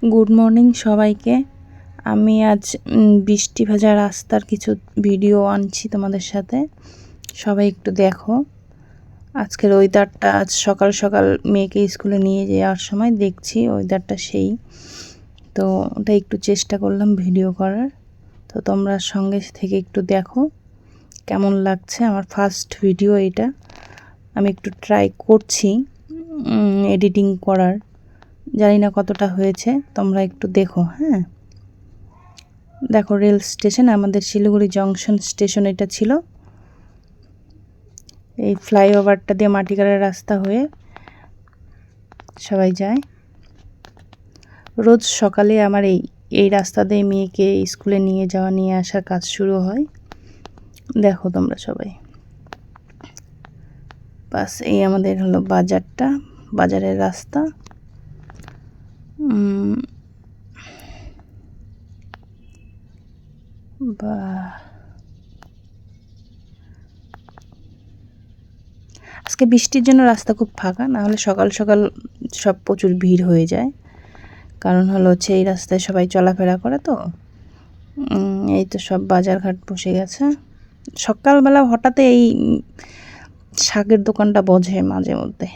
Good morning সবাইকে। আমি আজ বৃষ্টি ভেজা রাস্তার কিছু ভিডিও আনছি তোমাদের সাথে, সবাই একটু দেখো। আজকের ওয়েদারটা, আজ সকাল সকাল মেয়েকে স্কুলে নিয়ে যাওয়ার সময় দেখছি ওয়েদারটা সেই, তো ওটা একটু চেষ্টা করলাম ভিডিও করার। তো তোমরা সঙ্গে থেকে একটু দেখো কেমন লাগছে। আমার ফার্স্ট ভিডিও এটা, আমি একটু ট্রাই করছি এডিটিং করার, জানি না কতটা হয়েছে, তোমরা একটু দেখো। হ্যাঁ, দেখো রেল স্টেশন, আমাদের শিলিগুড়ি জংশন স্টেশন এটা ছিল। এই ফ্লাইওভারটা দিয়ে মাটিগাড়ার রাস্তা হয়ে সবাই যায়। রোজ সকালে আমার এই রাস্তা দিয়ে মেয়েকে স্কুলে নিয়ে যাওয়া নিয়ে আসার কাজ শুরু হয়। দেখো তোমরা সবাই। বাস এই আমাদের হলো বাজারটা, বাজারের রাস্তা। বা আজকে বৃষ্টির জন্য রাস্তা খুব ফাঁকা, না হলে সকাল সকাল সব প্রচুর ভিড় হয়ে যায়। কারণ হচ্ছে এই রাস্তায় সবাই চলাফেরা করে, তো এই তো সব বাজারঘাট বসে গেছে। সকালবেলা হঠাৎ এই শাকের দোকানটা বোঝে মাঝে মধ্যে।